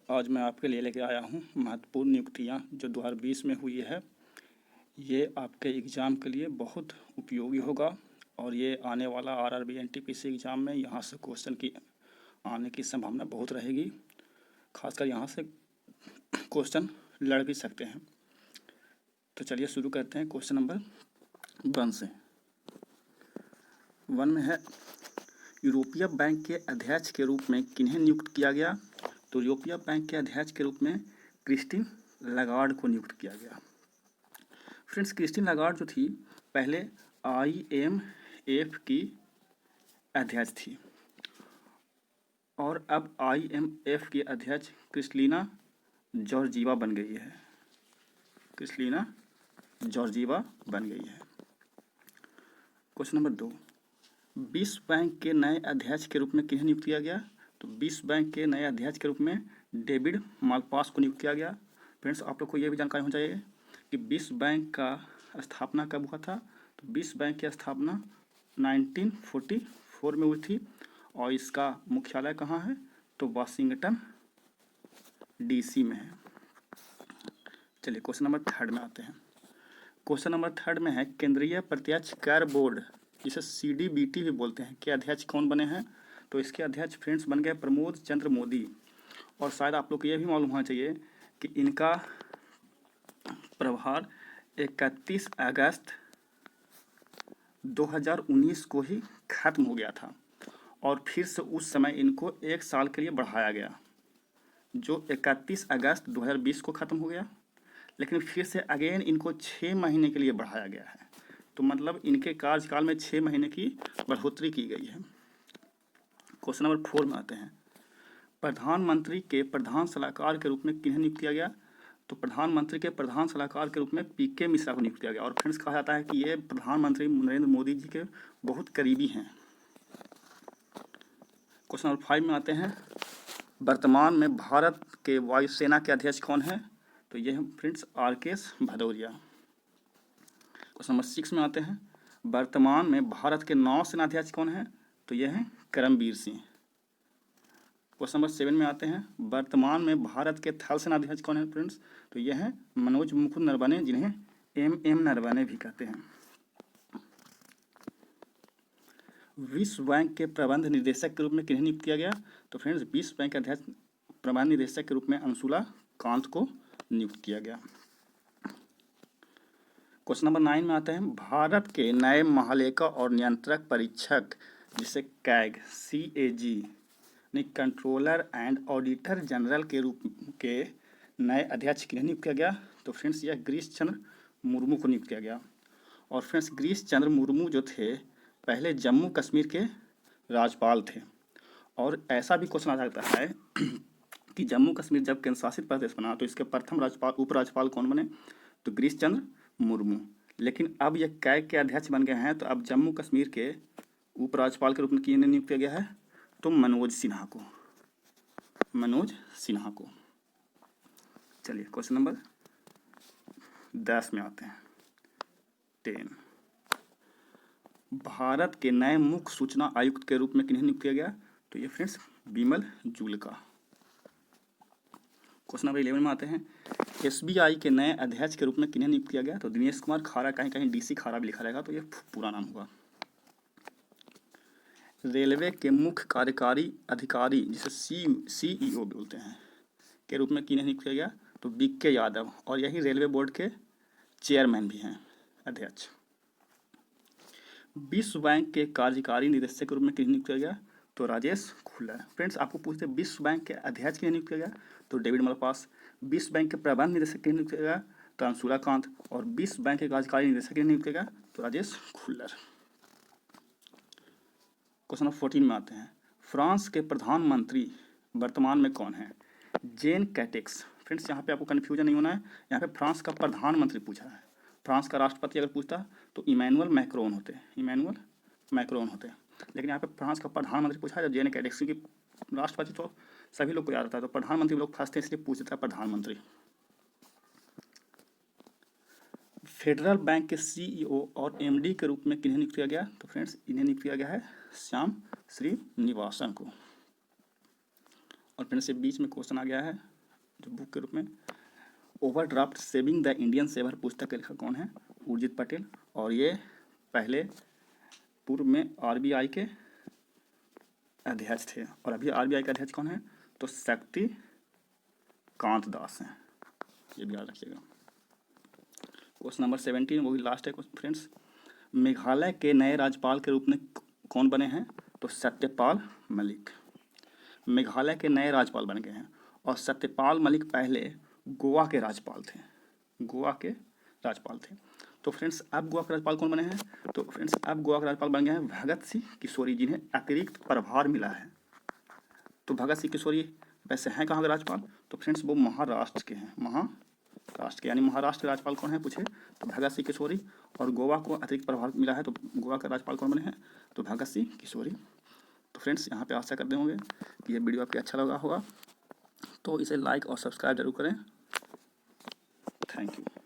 आज मैं आपके लिए लेके आया हूँ महत्वपूर्ण नियुक्तियाँ जो 2020 में हुई है। ये आपके एग्ज़ाम के लिए बहुत उपयोगी होगा और ये आने वाला आरआरबी एनटीपीसी एग्ज़ाम में यहाँ से क्वेश्चन की आने की संभावना बहुत रहेगी। खासकर यहाँ से क्वेश्चन लड़ भी सकते हैं। तो चलिए शुरू करते हैं क्वेश्चन नंबर 1 से। 1 में है, यूरोपीय बैंक के अध्यक्ष के रूप में किन्हें नियुक्त किया गया? तो यूरोपीय बैंक के अध्यक्ष के रूप में क्रिस्टीन लगार्ड को नियुक्त किया गया। फ्रेंड्स, क्रिस्टीन लगार्ड जो थी पहले IMF की अध्यक्ष थी और अब IMF की अध्यक्ष क्रिस्टलिना जॉर्जीवा बन गई है। क्रिस्टलिना जॉर्जीवा बन गई है। क्वेश्चन नंबर 2, विश्व बैंक के नए अध्यक्ष के रूप में किन्हें नियुक्त किया गया? तो विश्व बैंक के नए अध्यक्ष के रूप में डेविड मालपास को नियुक्त किया गया। फ्रेंड्स, आप लोग को यह भी जानकारी होनी चाहिए कि विश्व बैंक का स्थापना कब हुआ था। तो विश्व बैंक की स्थापना 1944 में हुई थी और इसका मुख्यालय कहाँ है? तो वाशिंगटन DC में है। चलिए क्वेश्चन नंबर 3 में आते हैं। क्वेश्चन नंबर 3 में है, केंद्रीय प्रत्यक्ष कर बोर्ड जिसे CDBT भी बोलते हैं के अध्यक्ष कौन बने हैं? तो इसके अध्यक्ष फ्रेंड्स बन गए प्रमोद चंद्र मोदी। और शायद आप लोग को यह भी मालूम होना चाहिए कि इनका प्रभार 31 अगस्त 2019 को ही खत्म हो गया था और फिर से उस समय इनको 1 साल के लिए बढ़ाया गया, जो 31 अगस्त 2020 को ख़त्म हो गया, लेकिन फिर से अगेन इनको 6 महीने के लिए बढ़ाया गया है। तो मतलब इनके कार्यकाल में 6 महीने की बढ़ोतरी की गई है। क्वेश्चन नंबर 4 में आते हैं, प्रधानमंत्री के प्रधान सलाहकार के रूप में किन्हें नियुक्त किया गया? तो प्रधानमंत्री के प्रधान सलाहकार के रूप में PK मिश्रा को नियुक्त किया गया। और फ्रेंड्स, कहा जाता है कि ये प्रधानमंत्री नरेंद्र मोदी जी के बहुत करीबी हैं। क्वेश्चन नंबर 5 में आते हैं, वर्तमान में भारत के वायुसेना के अध्यक्ष कौन है? तो ये है friends RK Bhadauria. Question number 6 में आते हैं, वर्तमान में भारत के नौसेना अध्यक्ष कौन है? तो ये है करमबीर सिंह। क्वेश्चन नंबर 7 में आते हैं, वर्तमान में भारत के थल सेना अध्यक्ष कौन है? फ्रेंड्स, तो ये है मनोज मुकुंद नरवणे, जिन्हें MM नरवणे भी कहते हैं। विश्व बैंक के प्रबंध निदेशक के रूप में किन्हें नियुक्त किया गया? तो फ्रेंड्स, विश्व बैंक के अध्यक्ष प्रबंध निदेशक के रूप में अंशुला कांत को नियुक्त किया गया। क्वेश्चन नंबर 9 में आते हैं, भारत के नए महालेखा और नियंत्रक परीक्षक जिसे CAG यानी कंट्रोलर एंड ऑडिटर जनरल के रूप के नए अध्यक्ष किन्हें नियुक्त किया गया? तो फ्रेंड्स, यह गिरीश चंद्र मुर्मू को नियुक्त किया गया। और फ्रेंड्स, गिरीश चंद्र मुर्मू जो थे पहले जम्मू कश्मीर के राज्यपाल थे। और ऐसा भी क्वेश्चन आ सकता है कि जम्मू कश्मीर जब केंद्र शासित प्रदेश बना तो इसके प्रथम राज्यपाल उपराज्यपाल कौन बने? तो गिरीश चंद्र मुर्मू। लेकिन अब ये कैग के अध्यक्ष बन गए हैं, तो अब जम्मू कश्मीर के उपराज्यपाल के रूप में किन्हें नियुक्त किया गया है? तो मनोज सिन्हा को। चलिए क्वेश्चन नंबर 10 में आते हैं। 10, भारत के नए मुख्य सूचना आयुक्त के रूप में किन्हें नियुक्त किया गया? तो ये friends Bimal Julka. Question number 11 में आते हैं, SBI के नए अध्यक्ष के रूप में किन्हें नियुक्त किया गया? तो दिनेश कुमार खारा, कहीं कहीं DC खारा भी लिखा रहेगा, तो ये पूरा नाम होगा। रेलवे के मुख्य कार्यकारी अधिकारी जिसे CEO बोलते हैं के रूप में किन्हें नियुक्त किया गया? तो BK यादव, और यही रेलवे बोर्ड के चेयरमैन भी हैं, अध्यक्ष। विश्व बैंक के कार्यकारी निदेशक के रूप में किन्हें नियुक्त किया गया? तो राजेश खुल्लर। फ्रेंड्स, आपको पूछते हैं विश्व बैंक के अध्यक्ष किन्हें नियुक्त किया गया? तो डेविड मालपास। विश्व बैंक के प्रबंध निदेशक किन्हें नियुक्त किया गया? तो अंशुला कांत। और विश्व बैंक के कार्यकारी निदेशक किन्हें नियुक्त किया गया? तो राजेश खुल्लर। क्वेश्चन नंबर 14 में आते हैं, फ्रांस के प्रधानमंत्री वर्तमान में कौन है? जेन कैटेक्स। फ्रेंड्स, यहाँ पे आपको कन्फ्यूजन नहीं होना है, यहाँ पे फ्रांस का प्रधानमंत्री पूछा है। फ्रांस का राष्ट्रपति अगर पूछता तो इमैनुअल मैक्रोन होते, लेकिन यहाँ पे फ्रांस का प्रधानमंत्री पूछा है, जेन कैटेक्स, क्योंकि राष्ट्रपति तो सभी लोग को याद आता है, तो प्रधानमंत्री लोग फंसते हैं, इसलिए पूछ देता है प्रधानमंत्री। फेडरल बैंक के CEO और MD के रूप में किन्हें नियुक्त किया गया? तो फ्रेंड्स, इन्हें नियुक्त किया गया है श्याम श्रीनिवासन को। और फ्रेंड्स, बीच में क्वेश्चन आ गया है जो बुक के रूप में। Overdraft saving the Indian saver पुस्तक के लेखक कौन है? उर्जित पटेल। और ये पहले पूर्व में आरबीआई के अध्यक्ष थे। और अभी आरबीआई के अध्यक्ष कौन है? तो शक्ति कांत दास हैं, ये भी याद रखिएगा। क्वेश्चन नंबर 17 वो भी लास्ट है फ्रेंड्स। मेघालय के नए राज्यपाल के रूप में कौन बने हैं? तो सत्यपाल मलिक मेघालय के नए राज्यपाल बन गए हैं। और सत्यपाल मलिक पहले गोवा के राज्यपाल थे, गोवा के राज्यपाल थे। तो फ्रेंड्स अब गोवा के राज्यपाल कौन बने हैं? तो फ्रेंड्स अब गोवा के राज्यपाल बन गए हैं भगत सिंह किशोरी, जिन्हें अतिरिक्त प्रभार मिला है। तो भगत सिंह किशोरी वैसे हैं कहाँ के राज्यपाल? तो फ्रेंड्स वो महाराष्ट्र के हैं, महाराष्ट्र के। यानी महाराष्ट्र के राज्यपाल कौन है पूछे तो भगत सिंह किशोरी। और गोवा को अतिरिक्त प्रभार मिला है, तो गोवा का राज्यपाल कौन बने हैं? तो भगत सिंह किशोरी। तो फ्रेंड्स यहाँ पे आशा करते होंगे कि ये वीडियो आपको अच्छा लगा होगा, तो इसे लाइक और सब्सक्राइब जरूर करें। Thank you.